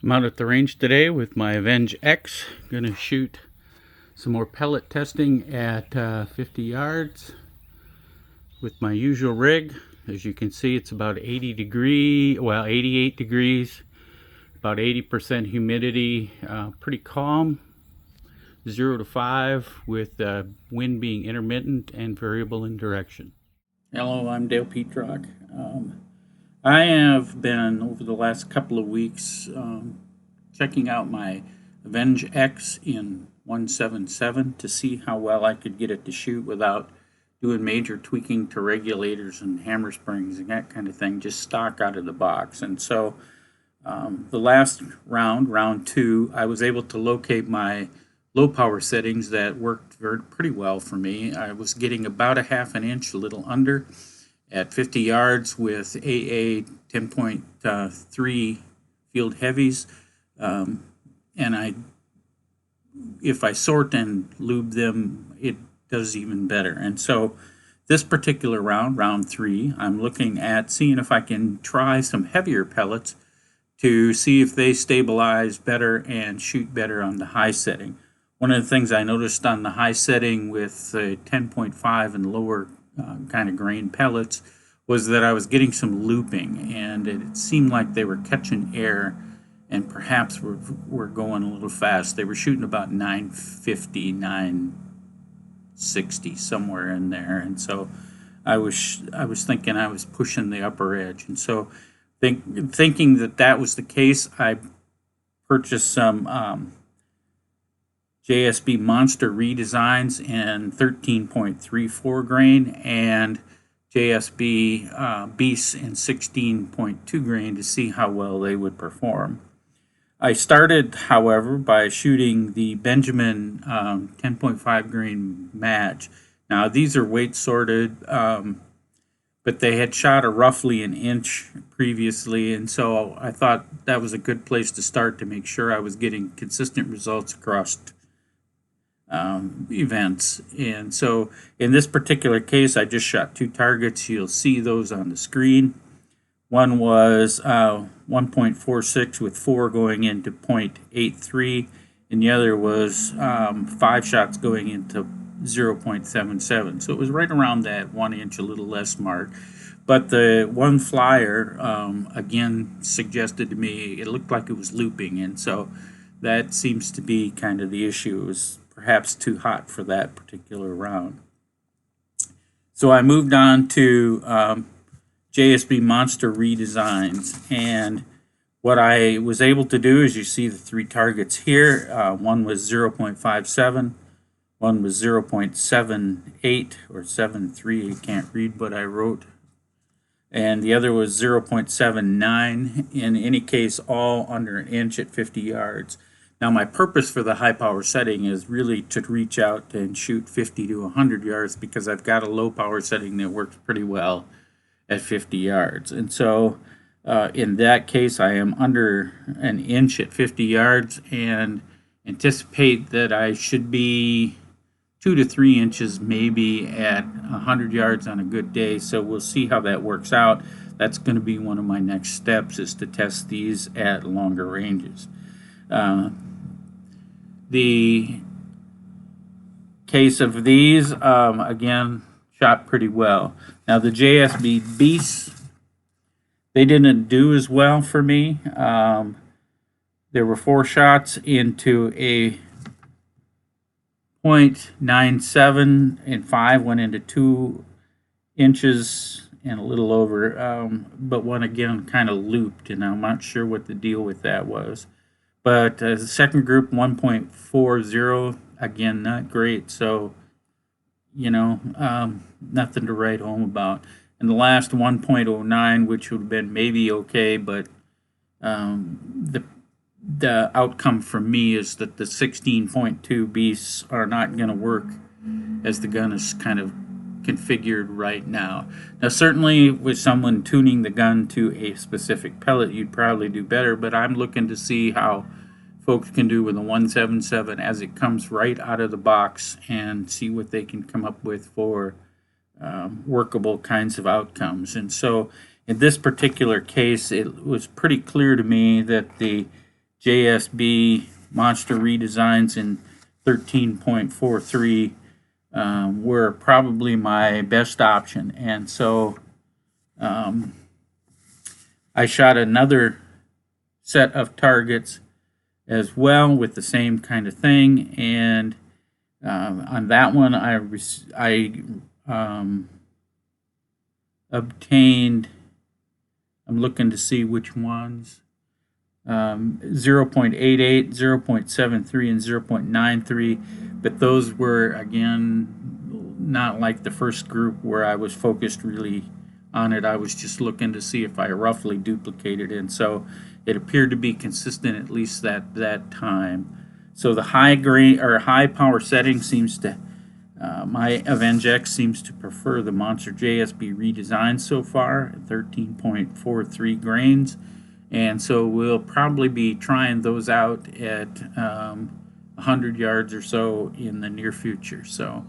I'm out at the range today with my Avenge-X. Going to shoot some more pellet testing at 50 yards with my usual rig. As you can see, it's about 88 degrees, about 80% humidity, pretty calm, 0 to 5 with wind being intermittent and variable in direction. Hello, I'm Dale Petrock. I have been, over the last couple of weeks, checking out my Avenge-X in 177 to see how well I could get it to shoot without doing major tweaking to regulators and hammer springs and that kind of thing, just stock out of the box. And so the last round 2, I was able to locate my low power settings that worked pretty well for me. I was getting about a half an inch, a little under, at 50 yards with AA 10.3 field heavies, and if I sort and lube them, it does even better. And so this particular round 3, I'm looking at seeing if I can try some heavier pellets to see if they stabilize better and shoot better on the high setting. One of the things I noticed on the high setting with 10.5 and lower kind of grain pellets was that I was getting some looping, and it seemed like they were catching air and perhaps were going a little fast. They were shooting about 950, 960, somewhere in there, and so I was thinking I was pushing the upper edge. And so thinking that was the case, I purchased some JSB Monster Redesigns in 13.34 grain and JSB Beast in 16.2 grain to see how well they would perform. I started, however, by shooting the Benjamin 10.5 grain match. Now, these are weight sorted, but they had shot roughly an inch previously, and so I thought that was a good place to start to make sure I was getting consistent results across events. And so in this particular case, I just shot 2 targets. You'll see those on the screen. One was 1.46 with 4 going into 0.83, and the other was 5 shots going into 0.77. So it was right around that 1 inch, a little less mark. But the one flyer, again, suggested to me it looked like it was looping, and so that seems to be kind of the issue. It was perhaps too hot for that particular round. So I moved on to JSB Monster Redesigns, and what I was able to do is, you see the 3 targets here. One was 0.57, one was 0.78 or 73, I can't read what I wrote, and the other was 0.79. In any case, all under an inch at 50 yards. Now, my purpose for the high power setting is really to reach out and shoot 50 to 100 yards because I've got a low power setting that works pretty well at 50 yards. And so in that case, I am under an inch at 50 yards and anticipate that I should be 2 to 3 inches maybe at 100 yards on a good day. So we'll see how that works out. That's going to be one of my next steps, is to test these at longer ranges. The case of these, again, shot pretty well. Now, the JSB Beasts, they didn't do as well for me. There were 4 shots into a 0.97, and 5 went into 2 inches and a little over, but one again kind of looped, and I'm not sure what the deal with that was. But the second group, 1.40, again, not great. So, nothing to write home about. And the last 1.09, which would have been maybe okay, but the outcome for me is that the 16.2 Beasts are not going to work as the gun is kind of configured right now. Now, certainly with someone tuning the gun to a specific pellet, you'd probably do better, but I'm looking to see how folks can do with a 177 as it comes right out of the box and see what they can come up with for workable kinds of outcomes. And so in this particular case, it was pretty clear to me that the JSB Monster Redesigns in 13.43 were probably my best option. And so I shot another set of targets as well with the same kind of thing, and on that one I obtained, I'm looking to see which ones, 0.88, 0.73, and 0.93, but those were, again, not like the first group where I was focused really on it. I was just looking to see if I roughly duplicated it, and so it appeared to be consistent at least that time. So the high grain or high power setting seems to, my Avenge-X seems to prefer the Monster JSB Redesign so far, 13.43 grains. And so we'll probably be trying those out at 100 yards or so in the near future. So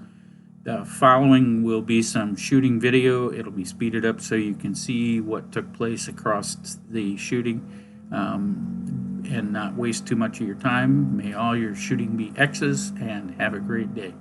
the following will be some shooting video. It'll be speeded up so you can see what took place across the shooting and not waste too much of your time. May all your shooting be X's, and have a great day.